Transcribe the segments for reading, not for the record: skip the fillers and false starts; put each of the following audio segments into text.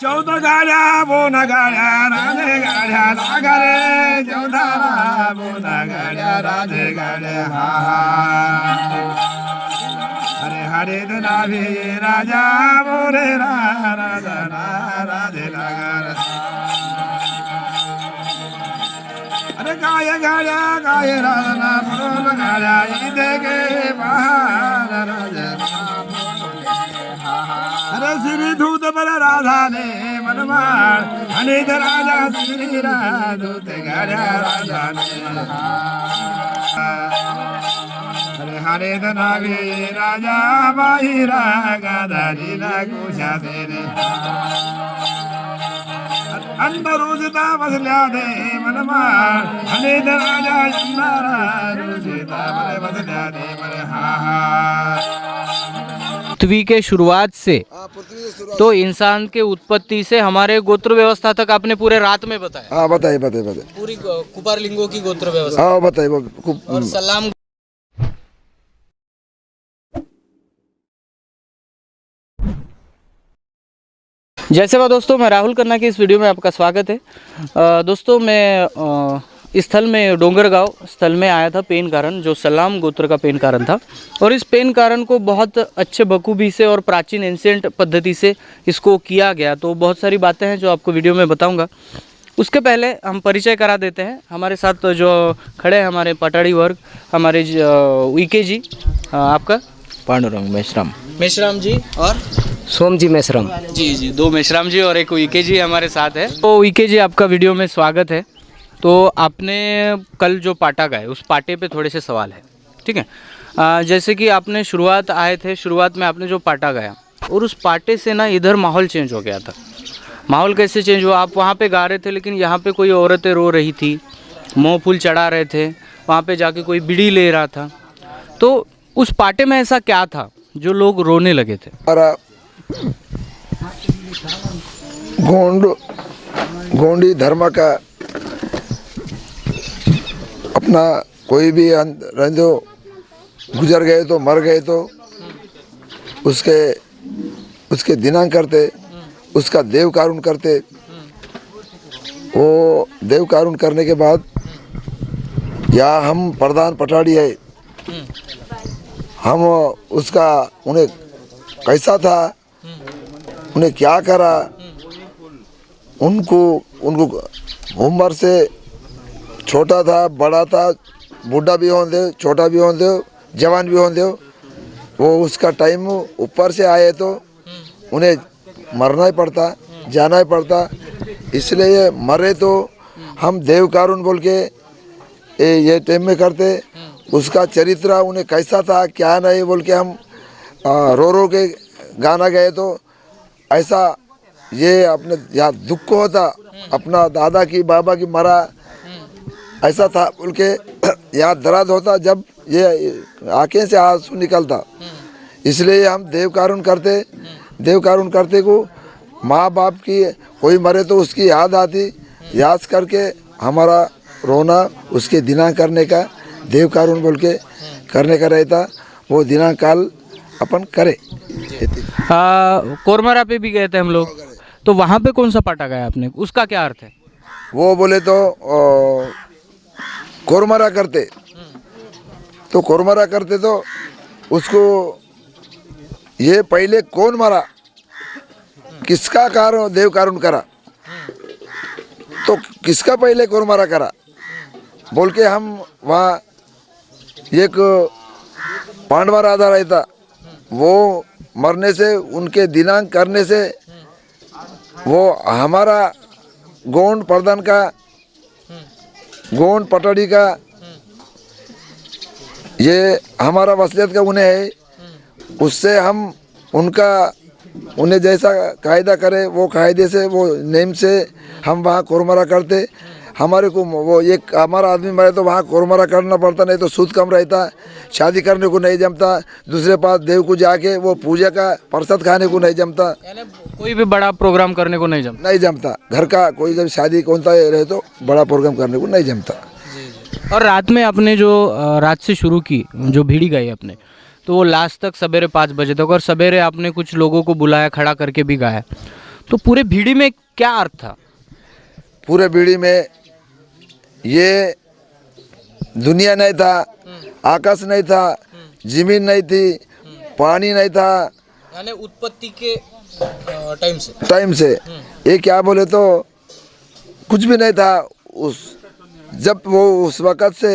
चौदा गाड्या बोना गाड्या राधे गाड्या सागरे चौदा बोना गाड्या राधे गाड्या हा हरे हरे नाभि राजा बोरे राधा राधे लागर अरे गाय गाड्या गाय राधा बोल गाड्या देखे बाहर राजा अरे श्री दूत पर राधा ने मनमार अनित राजा श्री दूत गाड्या राजा ने हरे हरे नागे राजा बाहिरा गादारी कुशा तेरे अंदरुजता बसल्या दे मनमार अनित राजा रुजता बसल्या दे मरे हा पृथ्वी के शुरुआत से तो इंसान के उत्पत्ति से हमारे गोत्र व्यवस्था तक आपने पूरे रात में बताया। हाँ बताइए पूरी कुपार लिंगों की गोत्र व्यवस्था। हाँ बताइए और सलाम। जय सेवा दोस्तों, मैं राहुल खन्ना की इस वीडियो में आपका स्वागत है। दोस्तों मैं स्थल में डोंगरगांव स्थल में आया था पेन कारण, जो सलाम गोत्र का पेन कारण था। और इस पेन कारण को बहुत अच्छे बखूबी से और प्राचीन एंशिएंट पद्धति से इसको किया गया। तो बहुत सारी बातें हैं जो आपको वीडियो में बताऊंगा। उसके पहले हम परिचय करा देते हैं। हमारे साथ जो खड़े हैं हमारे पटाड़ी वर्ग, हमारे वीके जी, आपका पांडुरंग मेश्राम जी और सोम जी मेश्राम जी, दो मेश्राम जी और एक वीके जी हमारे साथ है। तो वीके जी, आपका वीडियो में स्वागत है। तो आपने कल जो पाटा गाए उस पाटे पे थोड़े से सवाल है, ठीक है। जैसे कि आपने शुरुआत में आपने जो पाटा गाया और उस पाटे से ना इधर माहौल चेंज हो गया था। माहौल कैसे चेंज हुआ? आप वहाँ पे गा रहे थे लेकिन यहाँ पे कोई औरतें रो रही थी, मोह फूल चढ़ा रहे थे, वहाँ पे जाके कोई बीड़ी ले रहा था। तो उस पाटे में ऐसा क्या था जो लोग रोने लगे थे? गोंडी धर्म का अपना कोई भी रंजो गुजर गए तो मर गए तो उसके दिनांक करते, उसका देव कारुण करते। वो देव कारुण करने के बाद या हम प्रधान पटाड़ी है, हम उसका उन्हें कैसा था, उन्हें क्या करा, उनको उम्र से छोटा था, बड़ा था, बूढ़ा भी होने दो, छोटा भी होने दो, जवान भी होने दो, वो उसका टाइम ऊपर से आए तो उन्हें मरना ही पड़ता, जाना ही पड़ता। इसलिए मरे तो हम देव कारुण बोल के ये टाइम में करते। उसका चरित्र उन्हें कैसा था क्या नहीं बोल के हम रो रो के गाना गए। तो ऐसा ये अपने यहाँ दुख को होता, अपना दादा की बाबा की मरा ऐसा था बोल के यहाँ दर्द होता जब ये आँखें से आंसू निकलता। इसलिए हम देव कारुण करते को माँ बाप की कोई मरे तो उसकी याद आती, याद करके हमारा रोना उसके दिनांक करने का देव कारुण बोल के करने का रहता। वो दिनांक काल अपन करे। कोरमरा पे भी गए थे हम लोग, तो वहाँ पे कौन सा पाटा गाया आपने, उसका क्या अर्थ है? वो बोले तो कोरमरा करते तो उसको ये पहले कौन मरा, किसका कारण देव कारुण करा, तो किसका पहले कोरमरा करा बोल के हम वहाँ एक पांडवा राधा रहता, वो मरने से उनके दिनांक करने से वो हमारा गोंड प्रधान का, गोंड पटड़ी का, ये हमारा वसीयत का उन्हें है। उससे हम उन्हें जैसा कायदा करे वो कायदे से, वो नेम से हम वहाँ कोरमरा करते। हमारे को वो एक हमारा आदमी मरे तो वहाँ कोरमरा करना पड़ता, नहीं तो सूद कम रहता, शादी करने को नहीं जमता, दूसरे पास देव को जाके वो पूजा का प्रसाद खाने को नहीं जमता, कोई भी बड़ा प्रोग्राम करने को नहीं जमता। घर का कोई जब शादी कौन सा रहे तो बड़ा प्रोग्राम करने को नहीं जमता। और रात में आपने जो रात से शुरू की जो भीड़ी गाई आपने, तो वो लास्ट तक सवेरे 5 बजे तक, और सवेरे आपने कुछ लोगों को बुलाया, खड़ा करके भी गाया। तो पूरे भीड़ी में क्या अर्थ था? पूरे बीड़ी में ये दुनिया नहीं था, आकाश नहीं था, जमीन नहीं थी, पानी नहीं था, यानी उत्पत्ति के टाइम से ये क्या बोले तो कुछ भी नहीं था। जब वो उस वक़्त से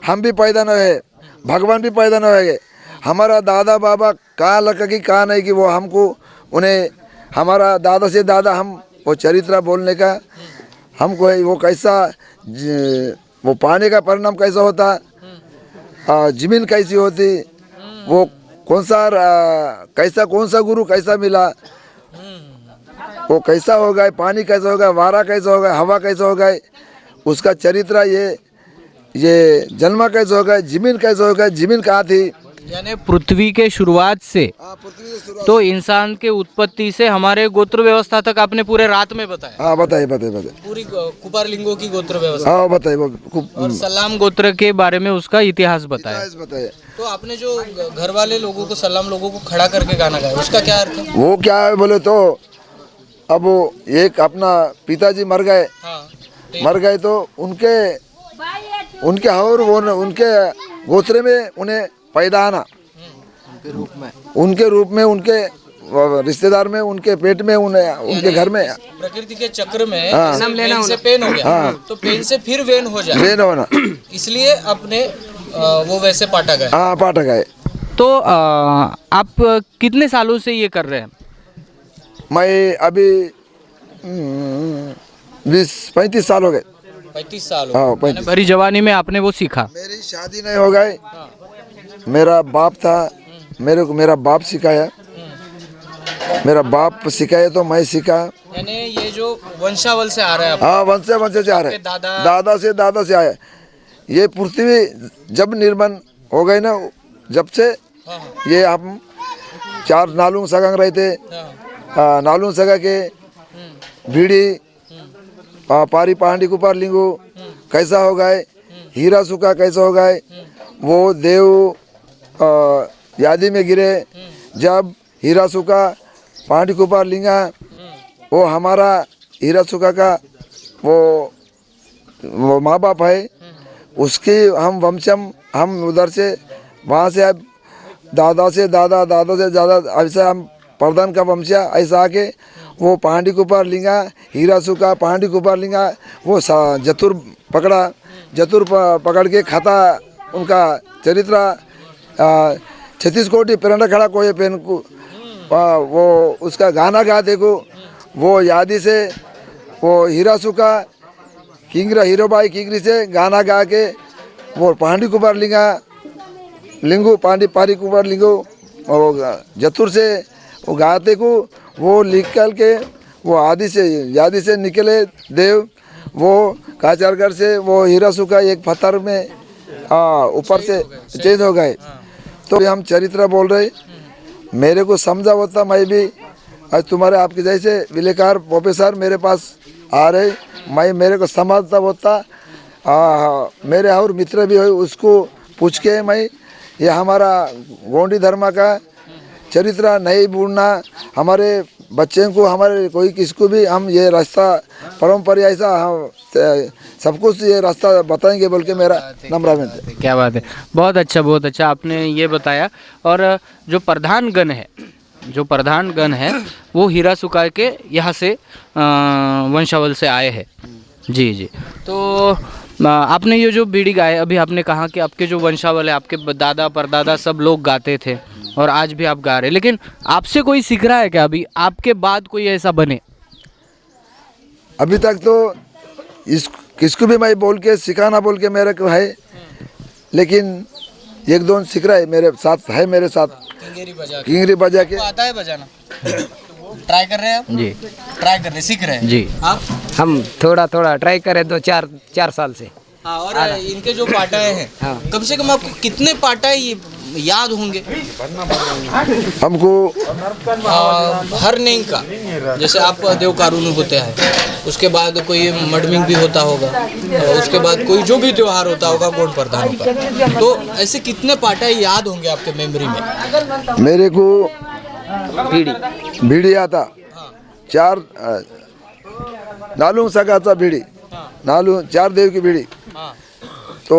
हम भी पैदा न हुए, भगवान भी पैदा न हुए, हमारा दादा बाबा कहाँ लगा कि कहाँ नहीं कि वो हमको उन्हें हमारा दादा से दादा हम वो चरित्र बोलने का हमको वो कैसा वो पाने का परिणाम कैसा होता, जमीन कैसी होती, वो कौन सा गुरु कैसा मिला, वो कैसा हो गए, पानी कैसा हो गया, वारा कैसा हो गया, हवा कैसा हो गए, उसका चरित्र ये जन्म कैसे हो गया, जमीन कैसे हो गया, जमीन कहाँ थी। यानी पृथ्वी के शुरुआत से तो इंसान के उत्पत्ति से हमारे गोत्र व्यवस्था तक आपने पूरे रात में बताया। हाँ बताइए पूरी कुपार लिंगों की गोत्र व्यवस्था। हाँ बताइए और सलाम गोत्र के बारे में उसका इतिहास बताया। तो आपने जो घर वाले लोगों को, सलाम लोगों को खड़ा करके गाना गाया, उसका क्या अर्थ है? वो क्या है बोले तो अब एक अपना पिताजी मर गए तो उनके और वो उनके गोत्र में उन्हें पैदा आना, उनके रूप में, उनके रिश्तेदार में, उनके पेट में, उनके घर में, प्रकृति के चक्र में वेन से पेन हो गया, तो पेन से फिर वेन हो जाए, वेन होना, इसलिए अपने वो वैसे पाटा गए। हाँ पाटा गए। तो आप कितने सालों से ये कर रहे हैं? मैं अभी 20-35 साल हो गए। 35 साल हाँ, भरी जवानी में आपने वो सीखा? मेरी शादी नहीं हो गई, मेरा बाप था, मेरा बाप सिखाया, मेरा बाप सिखाया तो मैं सीखा। यानी ये जो वंशावल से आ रहा है? हाँ वंश से आ रहा है, दादा से आया। ये पृथ्वी जब निर्माण हो गई ना, जब से ये हम 4 नालुंग सगांग रहे थे, नालुंग सगा के भीड़ी, पारी पहाड़ी कुपार लिंगू कैसा हो गए, हीरा सुका कैसा हो गए, वो देव यादी में गिरे। जब हीरा सुका पहाड़ी कुपार लिंगा, वो हमारा हीरा सुका का वो माँ बाप है, उसकी हम वंशम, हम उधर से वहाँ से अब दादा से ज़्यादा ऐसा हम प्रधान का वंशा ऐसा आके वो पहाड़ी कुपार लिंगा, हीरा सुका पहाड़ी कुपार लिंगा, वो जतुर पकड़ के खाता। उनका चरित्र 36 कोटि पेरंडा खड़ा कोई पेन को वो उसका गाना गाते को वो यादी से वो हीरा सुका किंगरा हीरो बाई किंगरी से गाना गा के वो पहाड़ी कुपार लिंगू पारी कुपार लिंगू जतुर से वो गाते को वो निकल के वो यादी से निकले देव, वो काचारगढ़ से वो हीरा सुका एक पत्थर में ऊपर से चेंज हो गए। तो हम चरित्र बोल रहे, मेरे को समझा होता, मैं भी आज तुम्हारे आपके जैसे विलेकार प्रोफेसर मेरे पास आ रहे, मेरे को समझता होता, मेरे और मित्र भी हो उसको पूछ के मैं ये हमारा गोंडी धर्म का चरित्र नहीं भूलना, हमारे बच्चे को, हमारे कोई किसको भी हम ये रास्ता परम्परा ऐसा हम सब कुछ ये रास्ता बताएंगे बोल के मेरा नम्र है। क्या बात है, बहुत अच्छा आपने ये बताया। और जो प्रधान गण है वो हीरा सुका के यहाँ से वंशावल से आए हैं। जी तो आपने ये जो बीड़ी गाए, अभी आपने कहा कि आपके जो वंशावल है, आपके दादा परदादा सब लोग गाते थे और आज भी आप गा रहे हैं, लेकिन आपसे कोई सीख रहा है क्या अभी आपके बाद कोई ऐसा बने? अभी तक तो किसको भी मैं बोल के सिखाना बोल के मेरे को है, लेकिन एक दो सीख रहा है मेरे साथ किंगरी बजा के। आता है बजाना? ट्राई कर रहे हैं आप? जी ट्राई कर रहे, सीख रहे हैं जी। आप? हम थोड़ा ट्राई करें 2-4 साल से। हाँ, और इनके जो पाटाएं हैं, कम से कम आपको कितने पाटाएं ये याद होंगे? हमको हर नेंग का, जैसे आप देव कारून होते हैं, उसके बाद कोई मडमिंग भी होता होगा, उसके बाद कोई जो भी त्योहार होता होगा गोंड प्रधान का, तो ऐसे कितने पाटाएं याद होंगे आपके मेमोरी में? मेरे को भीड़ी आता नालू सगाचा भिडी, नालू 4 देव की भिडी, हाँ तो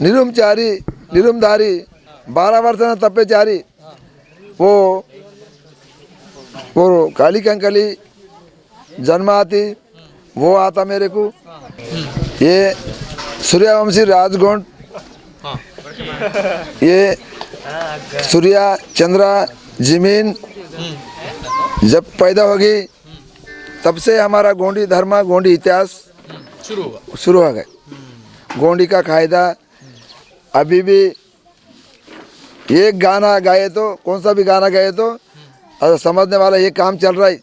निरुमचारी निरुमधारी 12 वर्ष तप्पेचारी वो काली कंकली जन्माती वो आता मेरे को। ये सूर्यवंशी राजगोंड, हाँ ये सूर्या चंद्रा जमीन जब पैदा होगी तब से हमारा गोंडी धर्म गोंडी इतिहास शुरू हो गए। गोंडी का कायदा अभी भी एक गाना गाए तो कौन सा भी गाना गाए तो समझने वाला ये काम चल रहा है,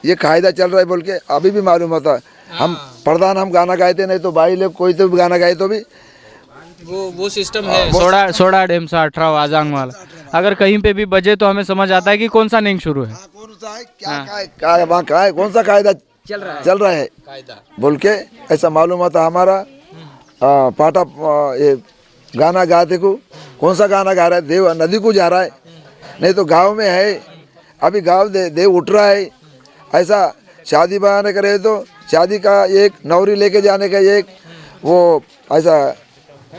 ये कायदा चल रहा है बोल के अभी भी मालूम होता है। हम प्रधान हम गाना गाते नहीं तो भाई लोग कोई तो भी गाना गाए तो भी वो सिस्टम है। सोड़ा ढेमसा 18 आजांग वाला अगर कहीं पे भी बजे तो हमें समझ आता है कि कौन सा नेंग शुरू है, कौन सा है क्या कौन सा कायदा चल रहा है कायदा बोल के ऐसा मालूम होता हमारा। पाटा ये गाना गाते को कौन सा गाना गा रहा है, देव नदी को जा रहा है, नहीं तो गांव में है अभी गांव देव उठ रहा है। ऐसा शादी बहाने करे तो शादी का एक नौरी लेके जाने का एक वो ऐसा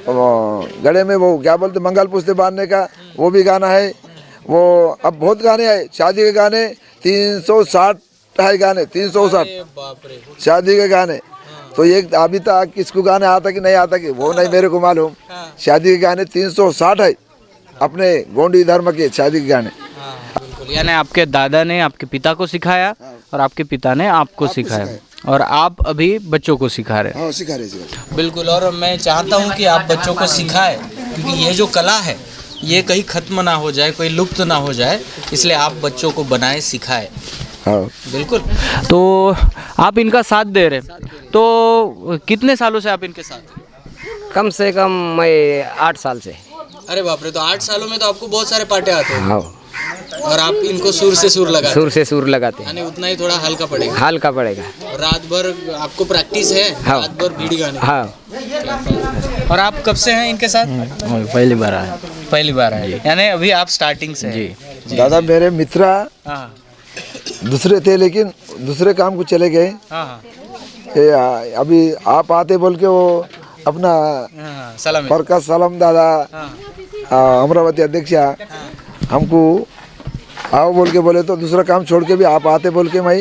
गले में वो क्या बोलते मंगल पुष्टे बांधने का वो भी गाना है। वो अब बहुत गाने हैं शादी के गाने 360 है गाने 360 बाप रे। शादी के गाने। तो एक अभी तक किसको गाने आता कि नहीं आता कि वो नहीं मेरे को मालूम। शादी के गाने 360 है अपने गोंडी धर्म के शादी के गाने। बिल्कुल यानी आपके दादा ने आपके पिता को सिखाया और आपके पिता ने आपको सिखाया और आप अभी बच्चों को सिखा रहे हैं। हाँ सिखा रहे। बिल्कुल, और मैं चाहता हूँ कि आप बच्चों को सिखाएं क्योंकि ये जो कला है ये कहीं खत्म ना हो जाए, कोई लुप्त ना हो जाए, इसलिए आप बच्चों को बनाए सिखाएं। हाँ बिल्कुल। तो आप इनका साथ दे रहे हैं, तो कितने सालों से आप इनके साथ हैं? कम से कम मैं 8 साल से। अरे बाप रे, तो 8 सालों में तो आपको बहुत सारे पाटे आते हैं हाँ, और आप इनको सुर से सुर लगाते सुर से सुर लगाते हैं, यानी उतना ही थोड़ा हल्का पड़ेगा। हल्का पड़ेगा। और रात भर आपको प्रैक्टिस है? हाँ। रात भर बीड़ी गाने। हाँ, और आप कब से हैं इनके साथ? पहली बार आया। पहली बार है, यानी अभी आप स्टार्टिंग से हैं। जी। दादा मेरे मित्र हाँ दूसरे थे लेकिन दूसरे काम को चले गए। हाँ हाँ अभी आप आते बोल के वो अपना हाँ, सलाम। प्रकाश सलाम दादा हाँ अमरावती अध्यक्षा हमको आओ बोल के बोले तो दूसरा काम छोड़ के भी आप आते बोल के मैं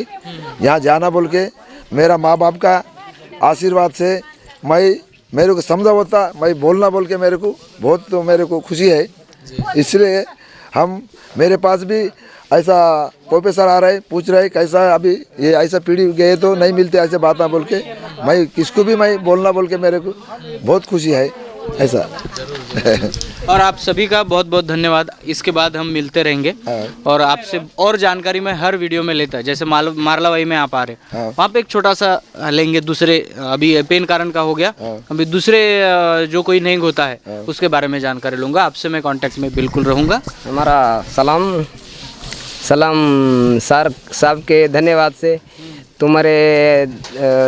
यहाँ जाना बोल के मेरा माँ बाप का आशीर्वाद से मैं मेरे को समझा होता मैं बोलना बोल के मेरे को बहुत तो मेरे को खुशी है। इसलिए हम मेरे पास भी ऐसा प्रोफेसर आ रहे पूछ रहे कैसा है अभी ये ऐसा पीढ़ी गए तो नहीं मिलते ऐसे बातें बोल के मैं किसको भी मैं बोलना बोल के मेरे को बहुत खुशी है ऐसा। और आप सभी का बहुत बहुत धन्यवाद। इसके बाद हम मिलते रहेंगे और आपसे और जानकारी मैं हर वीडियो में लेता है। जैसे मारलावाई में आप आ रहे हैं वहाँ पे एक छोटा सा लेंगे, दूसरे अभी पेन कारण का हो गया, अभी दूसरे जो कोई नेंग होता है उसके बारे में जानकारी लूँगा। आपसे मैं कांटेक्ट में बिल्कुल रहूँगा। हमारा सलाम सर साहब के धन्यवाद से, तुम्हारे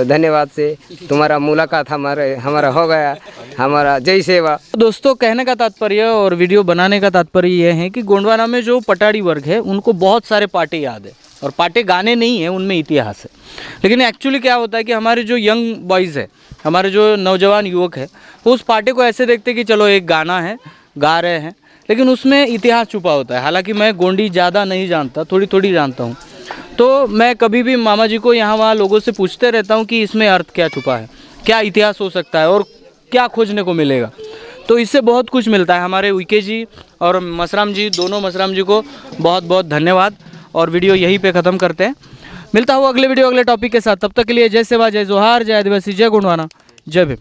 धन्यवाद से तुम्हारा मुलाकात हमारा हो गया। हमारा जय सेवा। दोस्तों कहने का तात्पर्य और वीडियो बनाने का तात्पर्य ये है कि गोंडवाना में जो पटाड़ी वर्ग है उनको बहुत सारे पाटे याद है और पाटे गाने नहीं है, उनमें इतिहास है। लेकिन एक्चुअली क्या होता है कि हमारे जो यंग बॉयज़ है, हमारे जो नौजवान युवक है, वो उस पाटे को ऐसे देखते हैं कि चलो एक गाना है गा रहे हैं, लेकिन उसमें इतिहास छुपा होता है। हालांकि मैं गोंडी ज़्यादा नहीं जानता, थोड़ी थोड़ी जानता हूँ, तो मैं कभी भी मामा जी को यहाँ वहाँ लोगों से पूछते रहता हूँ कि इसमें अर्थ क्या छुपा है, क्या इतिहास हो सकता है और क्या खोजने को मिलेगा। तो इससे बहुत कुछ मिलता है। हमारे वीके जी और मसराम जी, दोनों मसराम जी को बहुत बहुत धन्यवाद। और वीडियो यहीं पे ख़त्म करते हैं। मिलता हूँ अगले वीडियो अगले टॉपिक के साथ। तब तक के लिए जय सेवा, जय जोहार, जय आदिवासी, जय गोंडवाना, जय भीम।